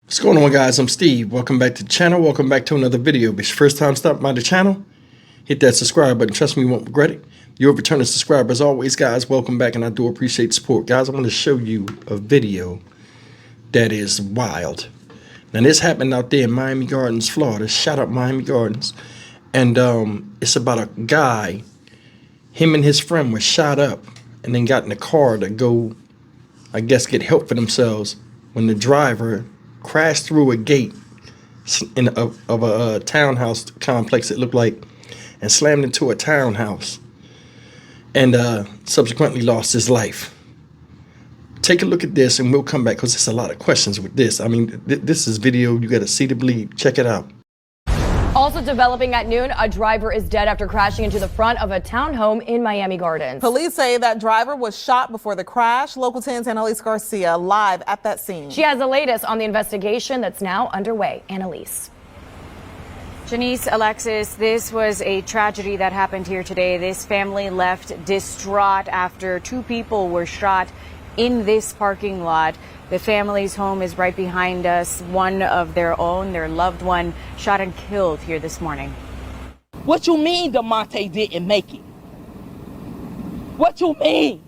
What's going on, guys? I'm Steve. Welcome back to the channel. Welcome back to another video. If it's your first time stopping by the channel, hit that subscribe button. Trust me, you won't regret it. You're a returning subscriber. As always, guys, welcome back, and I do appreciate the support. Guys, I want to show you a video that is wild. Now, this happened out there in Miami Gardens, Florida. Shout out Miami Gardens. And it's about a guy. Him and his friend were shot up and then got in the car to go, I guess, get help for themselves when the driver crashed through a gate of a townhouse complex, it looked like, and slammed into a townhouse and subsequently lost his life. Take a look at this and we'll come back because there's a lot of questions with this. I mean, this is video you got to see to believe. Check it out. Also developing at noon, a driver is dead after crashing into the front of a townhome in Miami Gardens. Police say that driver was shot before the crash. Local 10's Annalise Garcia live at that scene. She has the latest on the investigation that's now underway. Annalise. Janice, Alexis, this was a tragedy that happened here today. This family left distraught after two people were shot in this parking lot. The family's home is right behind us. One of their own, their loved one, shot and killed here this morning. What you mean DeMonte didn't make it? What you mean?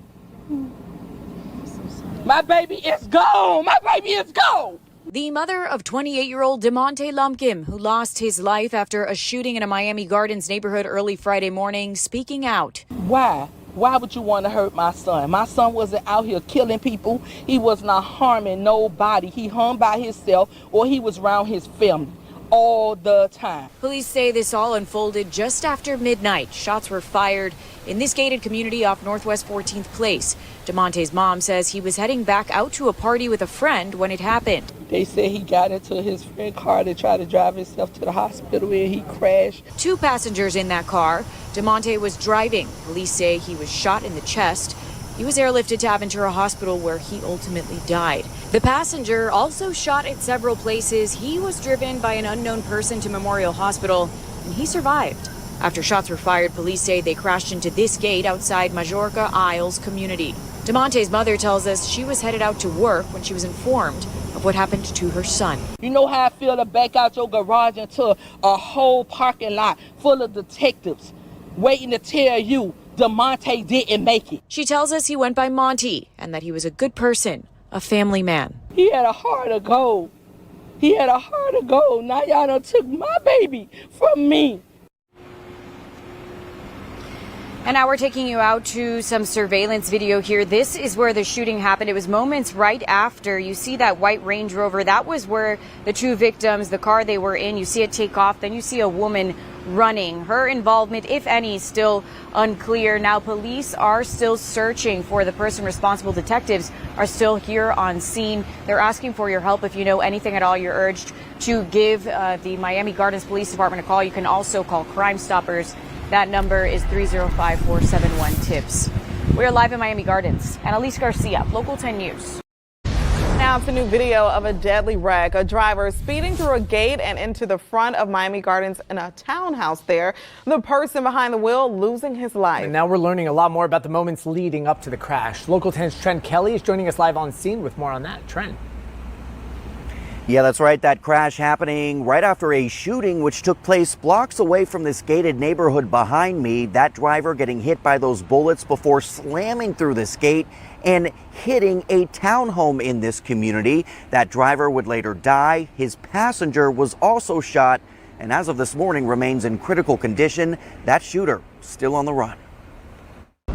My baby is gone. My baby is gone. The mother of 28-year-old DeMonte Lumpkin, who lost his life after a shooting in a Miami Gardens neighborhood early Friday morning, speaking out. Why? Why would you want to hurt my son? My son wasn't out here killing people. He was not harming nobody. He hung by himself or he was around his family all the time. Police say this all unfolded just after midnight. Shots were fired in this gated community off Northwest 14th Place. DeMonte's mom says he was heading back out to a party with a friend when it happened. They said he got into his friend's car to try to drive himself to the hospital and he crashed. Two passengers in that car. DeMonte was driving. Police say he was shot in the chest. He was airlifted to Aventura Hospital where he ultimately died. The passenger also shot at several places. He was driven by an unknown person to Memorial Hospital and he survived. After shots were fired, police say they crashed into this gate outside Majorca Isles community. DeMonte's mother tells us she was headed out to work when she was informed of what happened to her son. You know how I feel to back out your garage into a whole parking lot full of detectives waiting to tell you DeMonte didn't make it. She tells us he went by Monty and that he was a good person, a family man. He had a heart of gold. He had a heart of gold. Now y'all done took my baby from me. And now we're taking you out to some surveillance video here. This is where the shooting happened. It was moments right after. You see that white Range Rover. That was where the two victims, the car they were in, you see it take off. Then you see a woman running. Her involvement, if any, is still unclear. Now, police are still searching for the person responsible. Detectives are still here on scene. They're asking for your help. If you know anything at all, you're urged to give the Miami Gardens Police Department a call. You can also call Crime Stoppers. That number is 305-471-TIPS. We're live in Miami Gardens. Annalise Garcia, Local 10 News. Now it's a new video of a deadly wreck. A driver speeding through a gate and into the front of Miami Gardens in a townhouse there. The person behind the wheel losing his life. And now we're learning a lot more about the moments leading up to the crash. Local 10's Trent Kelly is joining us live on scene with more on that. Trent. Yeah, that's right. That crash happening right after a shooting which took place blocks away from this gated neighborhood behind me. That driver getting hit by those bullets before slamming through this gate and hitting a townhome in this community. That driver would later die. His passenger was also shot and as of this morning remains in critical condition. That shooter still on the run.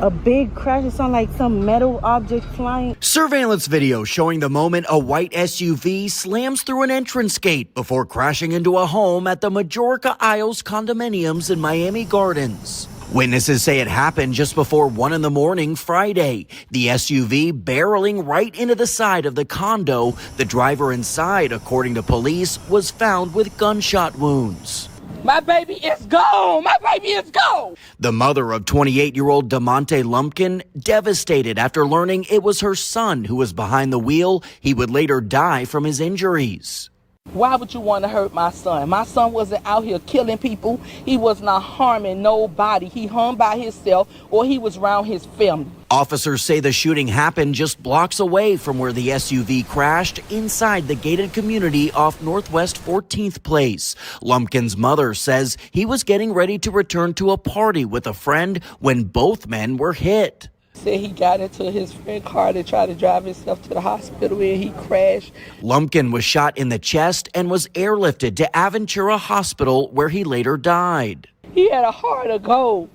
A big crash. It sounded like some metal object flying. Surveillance video showing the moment a white SUV slams through an entrance gate before crashing into a home at the Majorca Isles condominiums in Miami Gardens. Witnesses say it happened just before 1 in the morning Friday. The SUV barreling right into the side of the condo. The driver inside, according to police, was found with gunshot wounds. My baby is gone. My baby is gone. The mother of 28-year-old DeMonte Lumpkin devastated after learning it was her son who was behind the wheel. He would later die from his injuries. Why would you want to hurt my son? My son wasn't out here killing people. He was not harming nobody. He hung by himself or he was around his family. Officers say the shooting happened just blocks away from where the SUV crashed inside the gated community off Northwest 14th Place. Lumpkin's mother says he was getting ready to return to a party with a friend when both men were hit. Said he got into his friend's car to try to drive himself to the hospital and he crashed. Lumpkin was shot in the chest and was airlifted to Aventura Hospital where he later died. He had a heart of gold.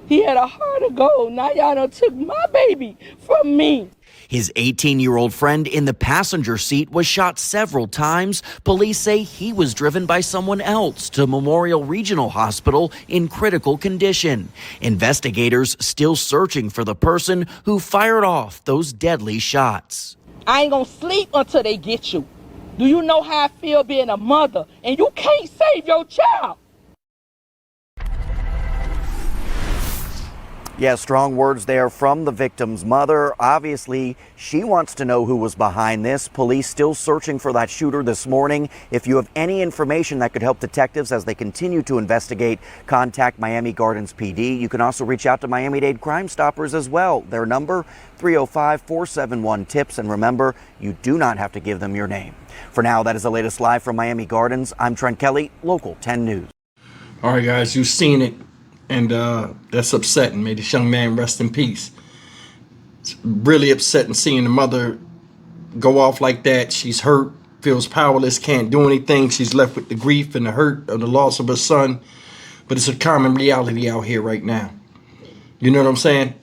He had a heart of gold. Now y'all done took my baby from me. His 18-year-old friend in the passenger seat was shot several times. Police say he was driven by someone else to Memorial Regional Hospital in critical condition. Investigators still searching for the person who fired off those deadly shots. I ain't gonna sleep until they get you. Do you know how I feel being a mother and you can't save your child? Yeah, strong words there from the victim's mother. Obviously, she wants to know who was behind this. Police still searching for that shooter this morning. If you have any information that could help detectives as they continue to investigate, contact Miami Gardens PD. You can also reach out to Miami-Dade Crime Stoppers as well. Their number, 305-471-TIPS. And remember, you do not have to give them your name. For now, that is the latest live from Miami Gardens. I'm Trent Kelly, Local 10 News. All right, guys, you've seen it. And that's upsetting. May this young man rest in peace. It's really upsetting seeing the mother go off like that. She's hurt, feels powerless, can't do anything. She's left with the grief and the hurt of the loss of her son. But it's a common reality out here right now. You know what I'm saying?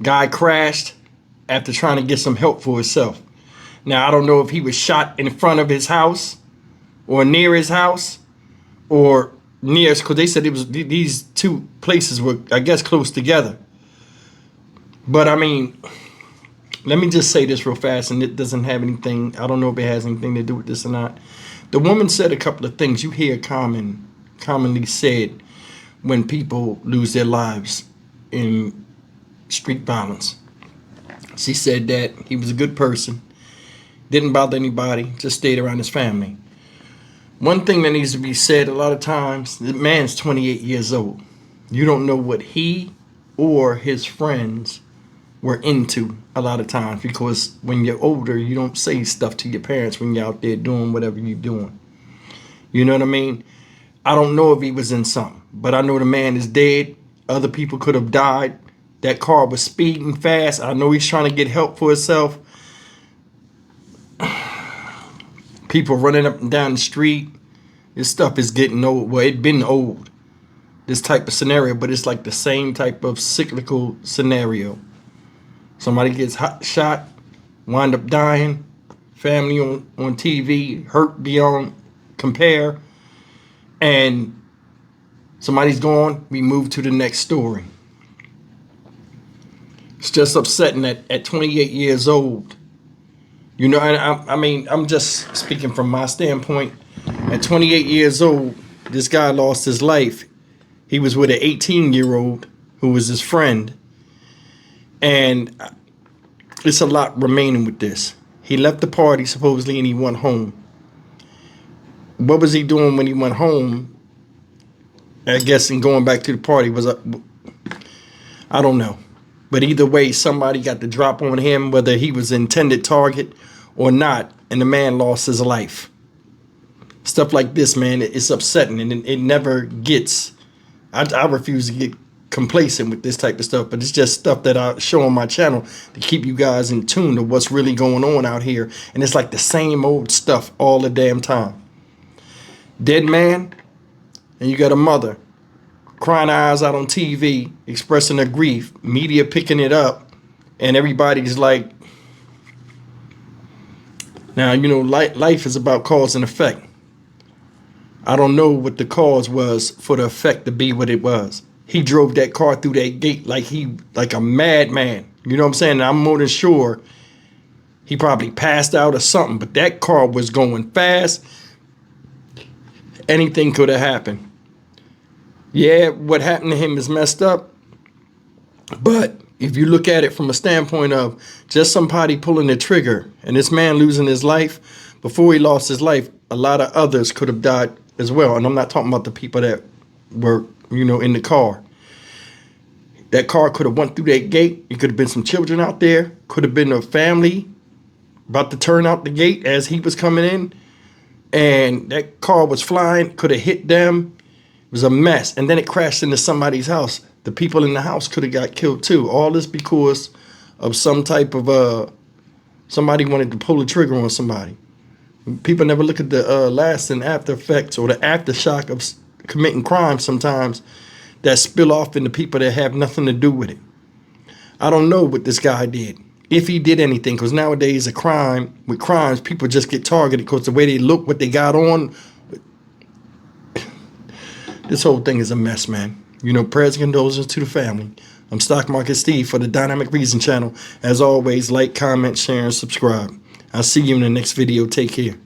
Guy crashed after trying to get some help for himself. Now, I don't know if he was shot in front of his house or near his house or near, because they said it was these two places were, I guess, close together. But I mean, let me just say this real fast, and it doesn't have anything, I don't know if it has anything to do with this or not. The woman said a couple of things you hear commonly said when people lose their lives in street violence. She said that he was a good person, didn't bother anybody, just stayed around his family. One thing that needs to be said a lot of times, the man's 28 years old. You don't know what he or his friends were into a lot of times, because when you're older, you don't say stuff to your parents when you're out there doing whatever you're doing. You know what I mean? I don't know if he was in something, but I know the man is dead. Other people could have died. That car was speeding fast. I know he's trying to get help for himself. People running up and down the street. This stuff is getting old. Well, it's been old, this type of scenario, but it's like the same type of cyclical scenario. Somebody gets shot, wind up dying, family on TV, hurt beyond compare, and somebody's gone, we move to the next story. It's just upsetting that at 28 years old, you know, I mean, I'm just speaking from my standpoint. At 28 years old, this guy lost his life. He was with an 18-year-old who was his friend. And it's a lot remaining with this. He left the party, supposedly, and he went home. What was he doing when he went home? I guess in going back to the party was, I don't know. But either way, somebody got the drop on him, whether he was intended target or not, and the man lost his life. Stuff like this, man, it's upsetting, and it never gets, I refuse to get complacent with this type of stuff, but it's just stuff that I show on my channel to keep you guys in tune to what's really going on out here. And it's like the same old stuff all the damn time. Dead man, and you got a mother crying her eyes out on TV, expressing her grief, media picking it up, and everybody's like, now, you know, life is about cause and effect. I don't know what the cause was for the effect to be what it was. He drove that car through that gate like a madman. You know what I'm saying? And I'm more than sure he probably passed out or something, but that car was going fast. Anything could have happened. Yeah, what happened to him is messed up. But if you look at it from a standpoint of just somebody pulling the trigger and this man losing his life, before he lost his life, a lot of others could have died as well. And I'm not talking about the people that were, you know, in the car. That car could have went through that gate. It could have been some children out there. Could have been a family about to turn out the gate as he was coming in. And that car was flying, could have hit them. It was a mess. And then it crashed into somebody's house. The people in the house could have got killed too. All this because of some type of, somebody wanted to pull the trigger on somebody. People never look at the lasting after effects or the aftershock of committing crime sometimes that spill off into people that have nothing to do with it. I don't know what this guy did, if he did anything, because nowadays with crimes, people just get targeted because the way they look, what they got on. This whole thing is a mess, man. You know, prayers and condolences to the family. I'm Stock Market Steve for the Dynamic Reason channel. As always, like, comment, share, and subscribe. I'll see you in the next video. Take care.